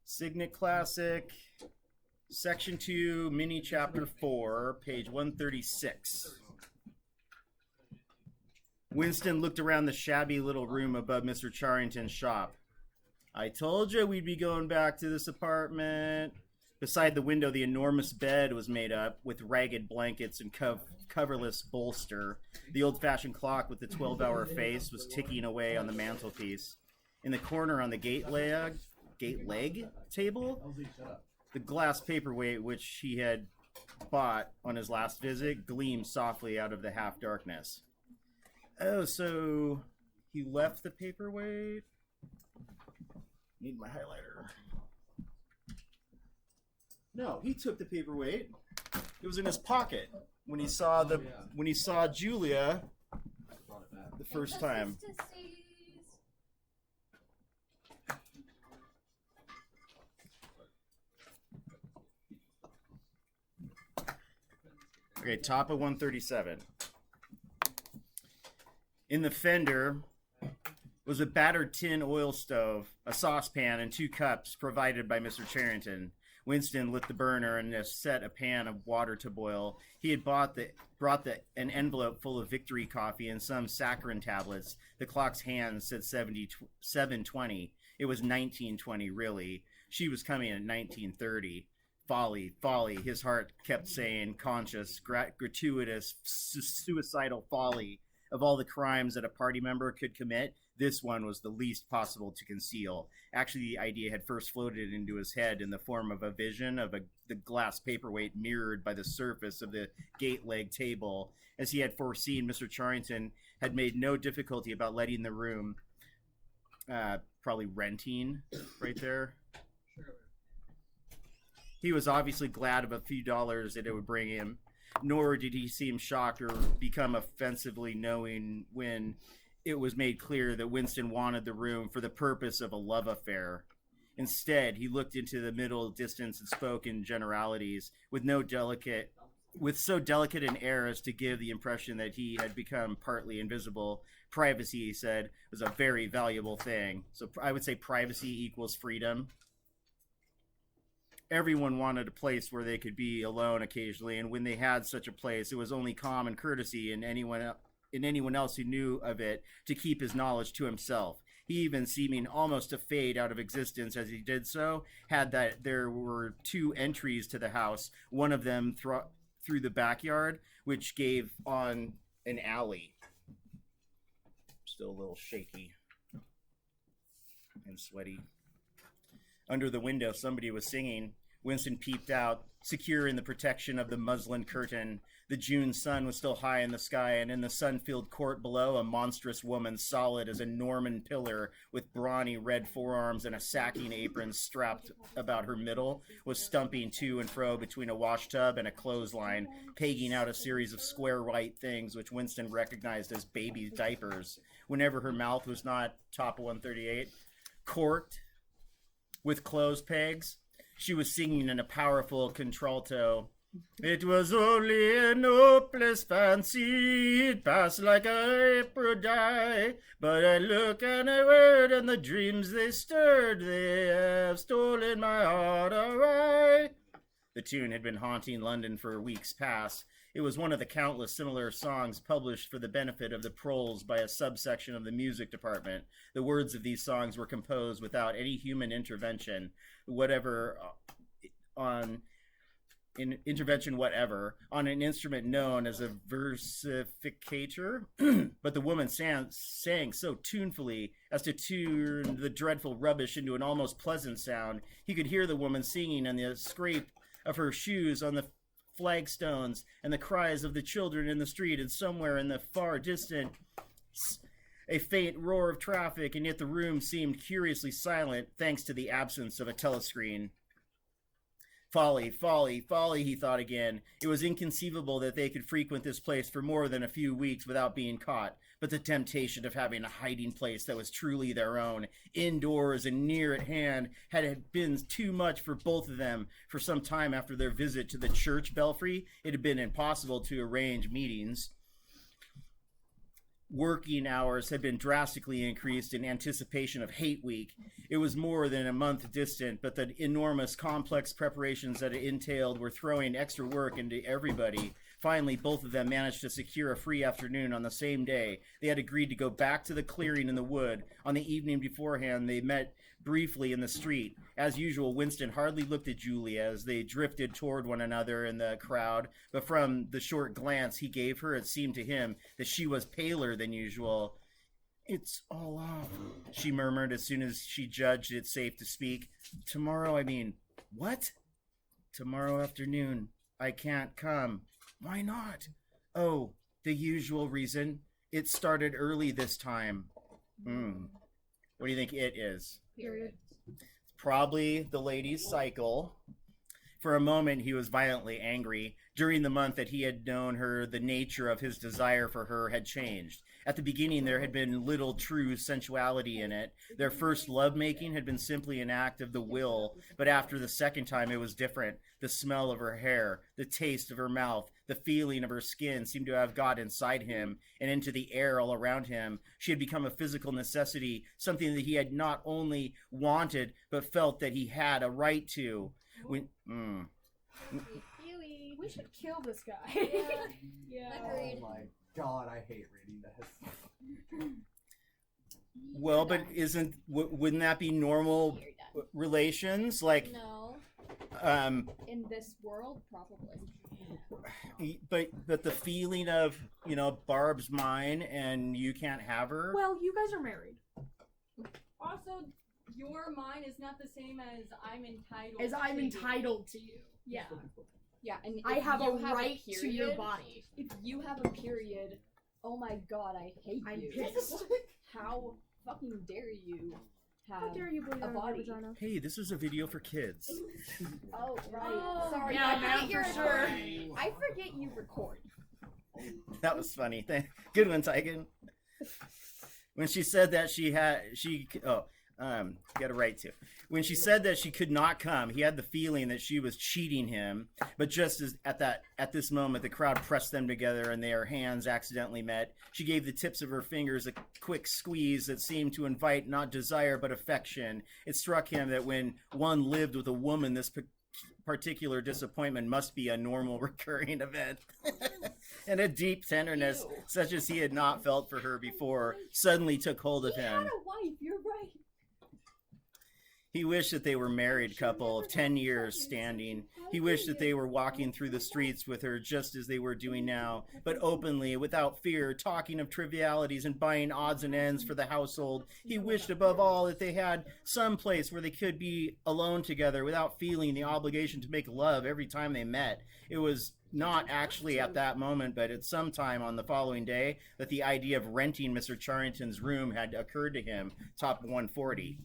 Signet Classic, Section 2, Mini Chapter 4, page 136. Winston looked around the shabby little room above Mr. Charrington's shop. I told you we'd be going back to this apartment. Beside the window, the enormous bed was made up with ragged blankets and coverless bolster. The old-fashioned clock with the 12-hour face was ticking away on the mantelpiece. In the corner on the gate leg table, the glass paperweight which he had bought on his last visit gleamed softly out of the half-darkness. Oh, so he left the paperweight? Need my highlighter. No, he took the paperweight. It was in his pocket when he saw when he saw Julia the first time. Okay, top of 137. In the fender was a battered tin oil stove, a saucepan, and 2 cups provided by Mr. Charrington. Winston lit the burner and set a pan of water to boil. He had brought an envelope full of Victory coffee and some saccharin tablets. The clock's hands said 7:20. It was 19:20, really. She was coming at 19:30. Folly, folly, his heart kept saying, conscious, gratuitous, suicidal folly. Of all the crimes that a party member could commit, this one was the least possible to conceal. Actually, the idea had first floated into his head in the form of a vision of the glass paperweight mirrored by the surface of the gate leg table. As he had foreseen, Mr. Charrington had made no difficulty about letting the room, probably renting right there. He was obviously glad of a few dollars that it would bring him, nor did he seem shocked or become offensively knowing when it was made clear that Winston wanted the room for the purpose of a love affair. Instead, he looked into the middle distance and spoke in generalities with so delicate an air as to give the impression that he had become partly invisible. Privacy, he said, was a very valuable thing. So I would say privacy equals freedom. Everyone wanted a place where they could be alone occasionally, and when they had such a place, it was only common courtesy in anyone else who knew of it to keep his knowledge to himself. He even, seeming almost to fade out of existence as he did so, had that there were 2 entries to the house, one of them through the backyard, which gave on an alley. Still a little shaky and sweaty. Under the window, somebody was singing. Winston peeped out, secure in the protection of the muslin curtain. The June sun was still high in the sky, and in the sun-filled court below, a monstrous woman, solid as a Norman pillar, with brawny red forearms and a sacking apron strapped about her middle, was stumping to and fro between a washtub and a clothesline, pegging out a series of square white things which Winston recognized as baby diapers. Whenever her mouth was not, top of 138, corked with clothes pegs, she was singing in a powerful contralto. It was only an hopeless fancy, it passed like a Aphrodite, but I look and I word and the dreams they stirred, they have stolen my heart away. The tune had been haunting London for weeks past. It was one of the countless similar songs published for the benefit of the proles by a subsection of the music department. The words of these songs were composed without any human intervention whatever on an instrument known as a versificator. But the woman sang so tunefully as to turn the dreadful rubbish into an almost pleasant sound. He could hear the woman singing and the scrape of her shoes on the flagstones and the cries of the children in the street, and somewhere in the far distance a faint roar of traffic, and yet the room seemed curiously silent thanks to the absence of a telescreen. Folly, folly, folly, he thought again. It was inconceivable that they could frequent this place for more than a few weeks without being caught, but the temptation of having a hiding place that was truly their own, indoors and near at hand, had been too much for both of them. For some time after their visit to the church belfry, it had been impossible to arrange meetings. working hours had been drastically increased in anticipation of Hate Week. It was more than a month distant, but the enormous, complex preparations that it entailed were throwing extra work into everybody. Finally, both of them managed to secure a free afternoon on the same day. They had agreed to go back to the clearing in the wood. On the evening beforehand, they met briefly in the street. As usual, Winston hardly looked at Julia as they drifted toward one another in the crowd, but from the short glance he gave her, it seemed to him that she was paler than usual. "It's all off," she murmured as soon as she judged it safe to speak. "Tomorrow, I mean." "What?" "Tomorrow afternoon. I can't come." "Why not?" "Oh, the usual reason. It started early this time." What do you think it is? Period. Probably the lady's cycle. For a moment, he was violently angry. During the month that he had known her, the nature of his desire for her had changed. At the beginning, there had been little true sensuality in it. Their first lovemaking had been simply an act of the will, but after the second time, it was different. The smell of her hair, the taste of her mouth, the feeling of her skin seemed to have got inside him and into the air all around him. She had become a physical necessity, something that he had not only wanted, but felt that he had a right to. We should kill this guy. Yeah. Oh my god, I hate reading this. Well, but wouldn't that be normal relations? Like, No. In this world, probably. but the feeling of, Barb's mine and you can't have her. Well, you guys are married. Also, your mind is not the same as I'm entitled. As I'm to you. entitled to you. Yeah. Yeah, and I if have you a right to your period- body. If you have a period, oh my god, I hate I'm you. pissed. How fucking dare you have How dare you believe a in my body? vagina? Hey, this is a video for kids. Oh, right. Oh, Sorry, yeah, I man, forget you're for sure. recording. I forget you record. That was funny. Good one, Tigan. When she said that got a right to. When she said that she could not come, he had the feeling that she was cheating him. But just as at this moment, the crowd pressed them together and their hands accidentally met. She gave the tips of her fingers a quick squeeze that seemed to invite not desire but affection. It struck him that when one lived with a woman, this particular disappointment must be a normal recurring event. And a deep tenderness, such as he had not felt for her before, suddenly took hold of He him. had a wife, you're right. He wished that they were a married couple of 10 years standing. He wished that they were walking through the streets with her just as they were doing now, but openly, without fear, talking of trivialities and buying odds and ends for the household. He wished above all that they had some place where they could be alone together without feeling the obligation to make love every time they met. It was not actually at that moment, but at some time on the following day, that the idea of renting Mr. Charrington's room had occurred to him, top 140.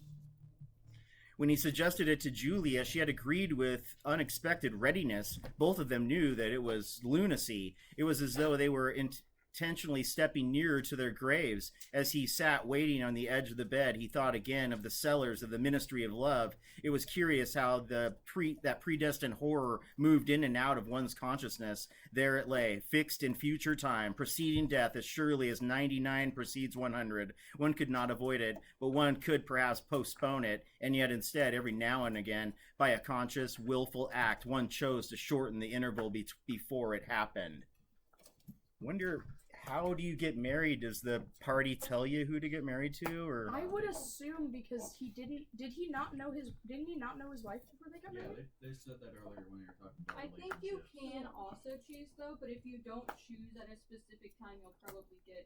When he suggested it to Julia, she had agreed with unexpected readiness. Both of them knew that it was lunacy. It was as though they were intentionally stepping nearer to their graves. As he sat waiting on the edge of the bed, he thought again of the cellars of the Ministry of Love. It was curious how that predestined horror moved in and out of one's consciousness. There it lay, fixed in future time, preceding death as surely as 99 precedes 100. One could not avoid it, but one could perhaps postpone it, and yet instead, every now and again, by a conscious, willful act, one chose to shorten the interval before it happened. Wonder, how do you get married? Does the party tell you who to get married to, or? I would assume because didn't he not know his wife before they got Yeah, married? they said that earlier when you were talking about I think you relationships. can also choose though, but if you don't choose at a specific time, you'll probably get.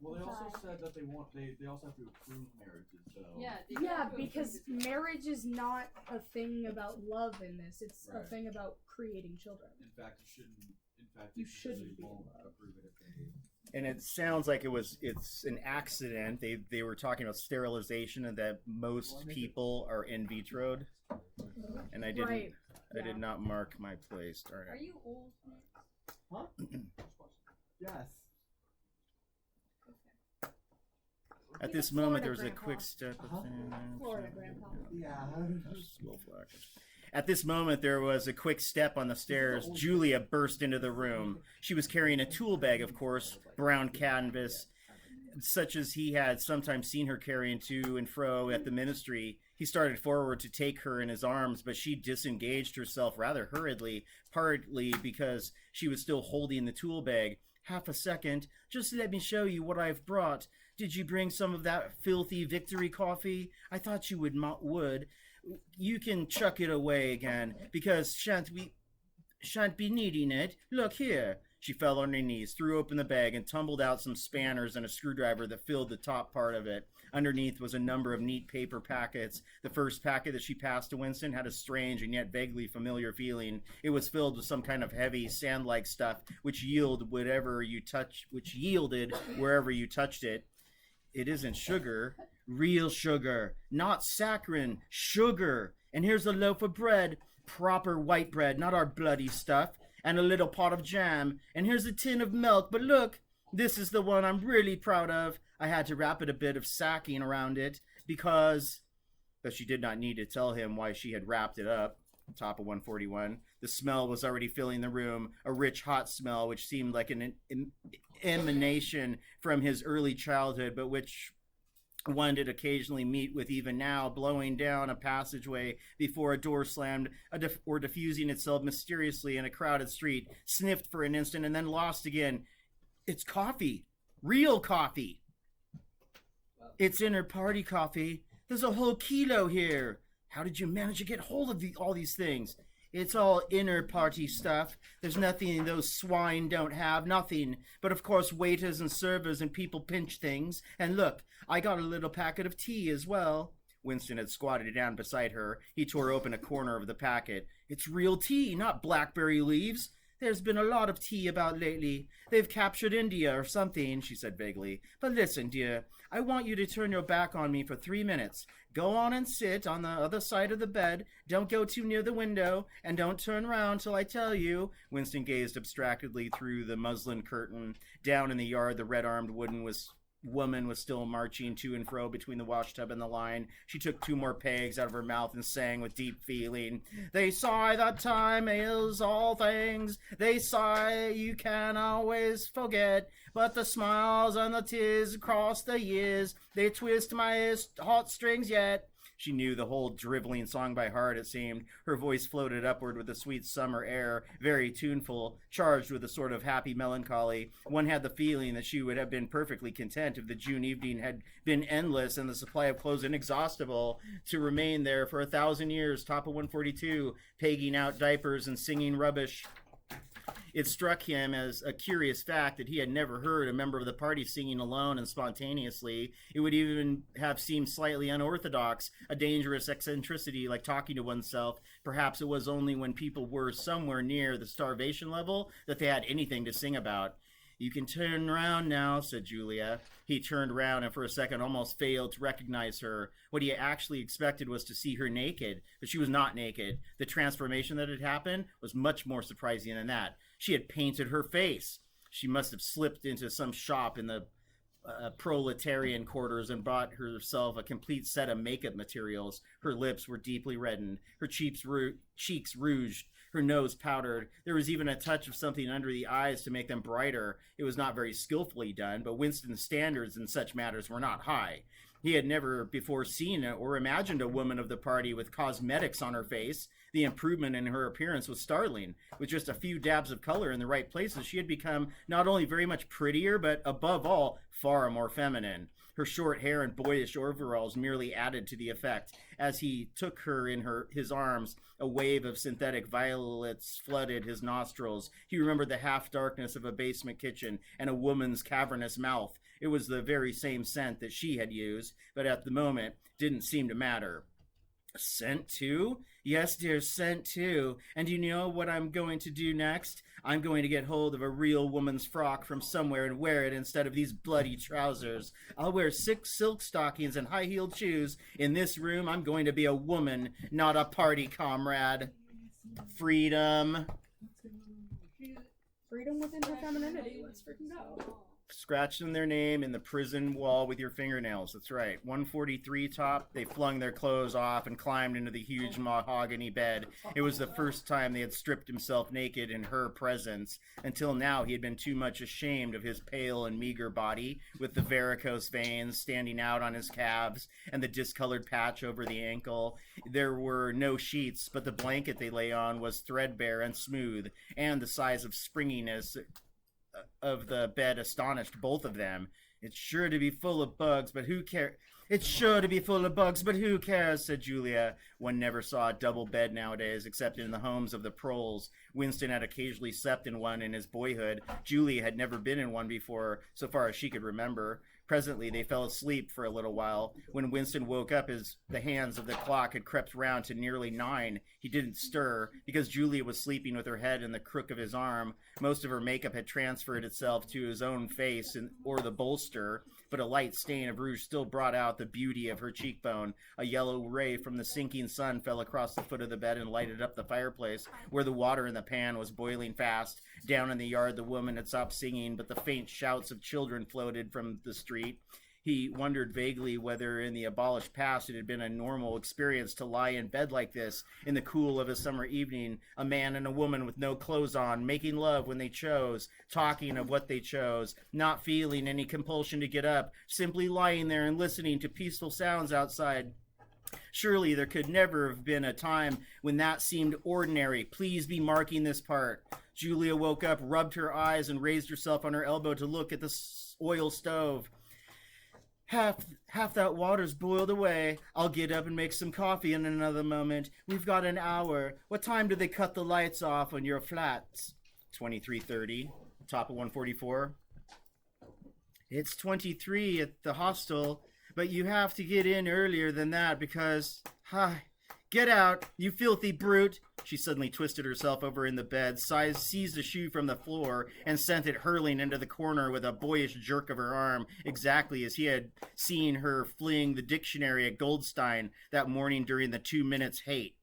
Well, they also said that they also have to approve marriages, so. Yeah. they Yeah, have to because approve it. marriage is not a thing about love in this. It's a Right. thing about creating children. In fact, you shouldn't. In fact, You they shouldn't be won't in love. approve it if they. And it sounds like it's an accident. They were talking about sterilization and that most people are in vitroed. And I didn't. Right. I did not mark my place. Darn Are it. you old? Huh? Yes. At this Florida moment, there was a grandpa. quick step. Florida grandpa. Yeah. At this moment, there was a quick step on the stairs. Julia burst into the room. She was carrying a tool bag, of course, brown canvas. such as he had sometimes seen her carrying to and fro at the ministry. He started forward to take her in his arms, but she disengaged herself rather hurriedly, partly because she was still holding the tool bag. "Half a second. Just let me show you what I've brought. Did you bring some of that filthy victory coffee? I thought you would. You can chuck it away again, because shan't be needing it. Look here." She fell on her knees, threw open the bag, and tumbled out some spanners and a screwdriver that filled the top part of it. Underneath was a number of neat paper packets. The first packet that she passed to Winston had a strange and yet vaguely familiar feeling. It was filled with some kind of heavy, sand-like stuff, which yielded wherever you touched it. "It isn't sugar. Real sugar. Not saccharin. Sugar. And here's a loaf of bread. Proper white bread, not our bloody stuff. And a little pot of jam. And here's a tin of milk. But look, this is the one I'm really proud of. I had to wrap a bit of sacking around it because..." But she did not need to tell him why she had wrapped it up. Top of 141. The smell was already filling the room, a rich, hot smell which seemed like an emanation from his early childhood, but which one did occasionally meet with even now, blowing down a passageway before a door slammed, or diffusing itself mysteriously in a crowded street, sniffed for an instant and then lost again. "It's coffee. Real coffee. It's inner party coffee. There's a whole kilo here. How did you manage to get hold of all these things? It's all inner party stuff. There's nothing those swine don't have, nothing. But of course waiters and servers and people pinch things. And look, I got a little packet of tea as well." Winston had squatted down beside her. He tore open a corner of the packet. "It's real tea, not blackberry leaves. There's been a lot of tea about lately. They've captured India or something," she said vaguely. "But listen, dear, I want you to turn your back on me for 3 minutes. Go on and sit on the other side of the bed. Don't go too near the window, and don't turn round till I tell you." Winston gazed abstractedly through the muslin curtain. Down in the yard, the red-armed woman was still marching to and fro between the washtub and the line. She took 2 more pegs out of her mouth and sang with deep feeling. "They sigh that time ails all things. They sigh you can always forget. But the smiles and the tears across the years, they twist my heartstrings yet." She knew the whole driveling song by heart, it seemed. Her voice floated upward with a sweet summer air, very tuneful, charged with a sort of happy melancholy. One had the feeling that she would have been perfectly content if the June evening had been endless and the supply of clothes inexhaustible, to remain there for 1,000 years. Top of 142, pegging out diapers and singing rubbish. It struck him as a curious fact that he had never heard a member of the party singing alone and spontaneously. It would even have seemed slightly unorthodox, a dangerous eccentricity like talking to oneself. Perhaps it was only when people were somewhere near the starvation level that they had anything to sing about. "You can turn round now," said Julia. He turned round and for a second almost failed to recognize her. What he actually expected was to see her naked, but she was not naked. The transformation that had happened was much more surprising than that. She had painted her face. She must have slipped into some shop in the proletarian quarters and bought herself a complete set of makeup materials. Her lips were deeply reddened, her cheeks rouged, her nose powdered. There was even a touch of something under the eyes to make them brighter. It was not very skillfully done, but Winston's standards in such matters were not high. He had never before seen or imagined a woman of the party with cosmetics on her face. The improvement in her appearance was startling. With just a few dabs of color in the right places, she had become not only very much prettier, but above all, far more feminine. Her short hair and boyish overalls merely added to the effect. As he took her in his arms, a wave of synthetic violets flooded his nostrils. He remembered the half-darkness of a basement kitchen and a woman's cavernous mouth. It was the very same scent that she had used, but at the moment didn't seem to matter. "Scent too? Yes, dear, scent too. And do you know what I'm going to do next? I'm going to get hold of a real woman's frock from somewhere and wear it instead of these bloody trousers. I'll wear 6 silk stockings and high-heeled shoes. In this room, I'm going to be a woman, not a party comrade. Freedom." Freedom within her femininity. Let's freaking go. scratching their name in the prison wall with your fingernails. That's right. 143 top. They flung their clothes off and climbed into the huge mahogany bed. It was the first time they had stripped himself naked in her presence. Until now, he had been too much ashamed of his pale and meager body, with the varicose veins standing out on his calves and the discolored patch over the ankle. There were no sheets, but the blanket they lay on was threadbare and smooth, and the size of springiness of the bed astonished both of them. It's sure to be full of bugs, but who cares? It's sure to be full of bugs, but who cares, said Julia. One never saw a double bed nowadays, except in the homes of the proles. Winston had occasionally slept in one in his boyhood. Julia had never been in one before, so far as she could remember. Presently, they fell asleep for a little while. When Winston woke up, the hands of the clock had crept round to nearly 9. He didn't stir, because Julia was sleeping with her head in the crook of his arm. Most of her makeup had transferred itself to his own face or the bolster, but a light stain of rouge still brought out the beauty of her cheekbone. A yellow ray from the sinking sun fell across the foot of the bed and lighted up the fireplace, where the water in the pan was boiling fast. Down in the yard, the woman had stopped singing, but the faint shouts of children floated from the street. He wondered vaguely whether in the abolished past it had been a normal experience to lie in bed like this in the cool of a summer evening, a man and a woman with no clothes on, making love when they chose, talking of what they chose, not feeling any compulsion to get up, simply lying there and listening to peaceful sounds outside. Surely there could never have been a time when that seemed ordinary. Please be marking this part. Julia woke up, rubbed her eyes, and raised herself on her elbow to look at the oil stove. Half that water's boiled away. I'll get up and make some coffee in another moment. We've got an hour. What time do they cut the lights off on your flats? 23:30. Top of 144. It's 23 at the hostel, but you have to get in earlier than that because... Hi. Get out, you filthy brute! She suddenly twisted herself over in the bed, seized a shoe from the floor, and sent it hurling into the corner with a boyish jerk of her arm, exactly as he had seen her fling the dictionary at Goldstein that morning during the 2 minutes hate.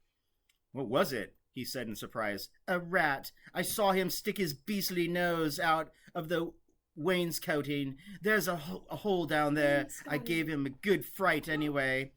What was it? He said in surprise. A rat. I saw him stick his beastly nose out of the wainscoting. There's a hole down there. I gave him a good fright anyway.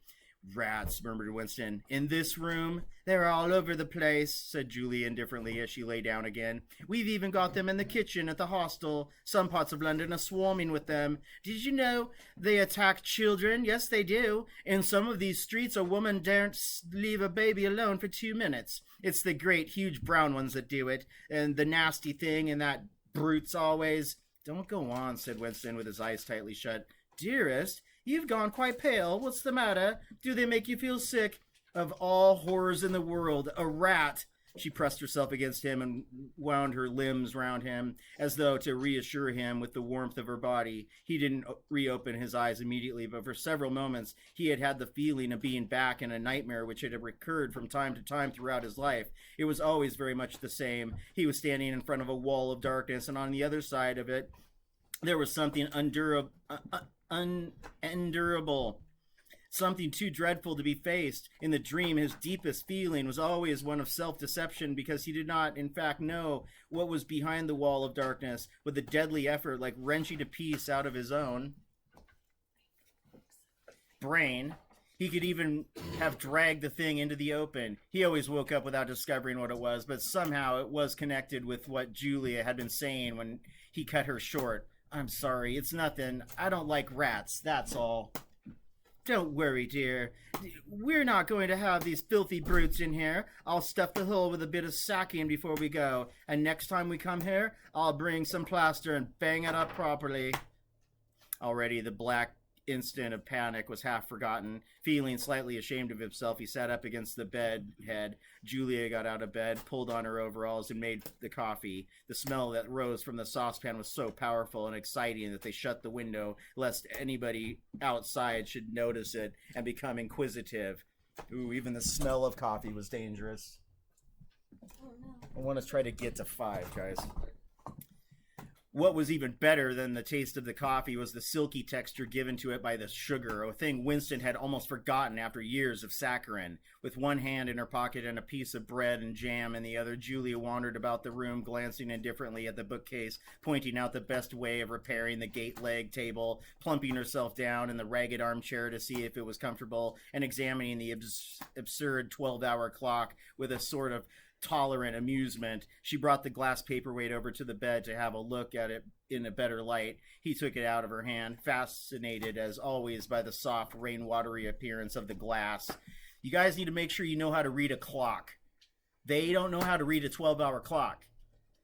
Rats, murmured Winston. In this room? They're all over the place, said Julie indifferently as she lay down again. We've even got them in the kitchen at the hostel. Some parts of London are swarming with them. Did you know they attack children? Yes, they do. In some of these streets, a woman daren't leave a baby alone for 2 minutes. It's the great, huge brown ones that do it. And the nasty thing, and that brute's always... Don't go on, said Winston with his eyes tightly shut. Dearest, you've gone quite pale. What's the matter? Do they make you feel sick? Of all horrors in the world, a rat. She pressed herself against him and wound her limbs round him, as though to reassure him with the warmth of her body. He didn't reopen his eyes immediately, but for several moments he had had the feeling of being back in a nightmare which had recurred from time to time throughout his life. It was always very much the same. He was standing in front of a wall of darkness, and on the other side of it there was something unendurable, something too dreadful to be faced. In the dream, his deepest feeling was always one of self-deception, because he did not, in fact, know what was behind the wall of darkness, with a deadly effort like wrenching a piece out of his own brain. He could even have dragged the thing into the open. He always woke up without discovering what it was, but somehow it was connected with what Julia had been saying when he cut her short. I'm sorry, it's nothing. I don't like rats, that's all. Don't worry, dear. We're not going to have these filthy brutes in here. I'll stuff the hole with a bit of sacking before we go, and next time we come here, I'll bring some plaster and bang it up properly. Already the black instant of panic was half forgotten. Feeling slightly ashamed of himself, he sat up against the bed head. Julia got out of bed, pulled on her overalls, and made the coffee. The smell that rose from the saucepan was so powerful and exciting that they shut the window, lest anybody outside should notice it and become inquisitive. Ooh, even the smell of coffee was dangerous. Oh no. I want to try to get to 5, guys. what was even better than the taste of the coffee was the silky texture given to it by the sugar, a thing Winston had almost forgotten after years of saccharin. With one hand in her pocket and a piece of bread and jam in the other, Julia wandered about the room, glancing indifferently at the bookcase, pointing out the best way of repairing the gate leg table, plumping herself down in the ragged armchair to see if it was comfortable, and examining the absurd 12-hour clock with a sort of tolerant amusement. She brought the glass paperweight over to the bed to have a look at it in a better light. He took it out of her hand, fascinated as always by the soft, rainwatery appearance of the glass. You guys need to make sure you know how to read a clock. They don't know how to read a 12-hour clock.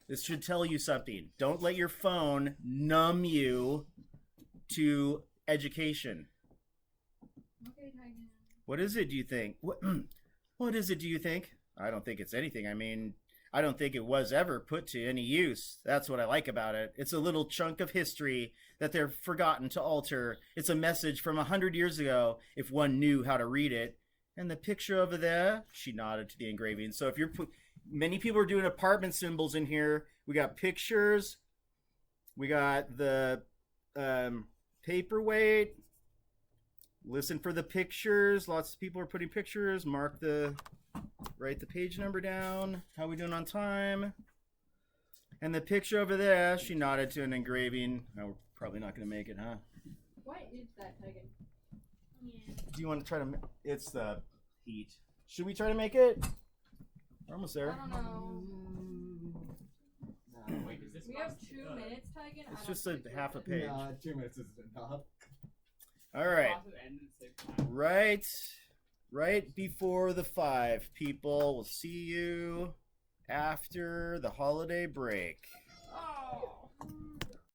This should tell you something. Don't let your phone numb you to education. Okay, Tigan. What is it, do you think? What is it, do you think? I don't think it's anything. I mean, I don't think it was ever put to any use. That's what I like about it. It's a little chunk of history that they're forgotten to alter. It's a message from 100 years ago, if one knew how to read it. And the picture over there, she nodded to the engraving. So if you're, many people are doing apartment symbols in here. We got pictures. We got the paperweight. Listen for the pictures. Lots of people are putting pictures. Write the page number down. How are we doing on time? And the picture over there, she nodded to an engraving. No, we're probably not going to make it, huh? What is that, Tigan? Do you want to try to... It's the heat. Should we try to make it? We're almost I there. don't know. No, Wait, is this We have 2 minutes, Tigan. I It's don't just a think we're half a good. page. nah, 2 minutes isn't enough. All right. Pause it, end at the same time. Right before the 5, people. We'll see you after the holiday break. Oh.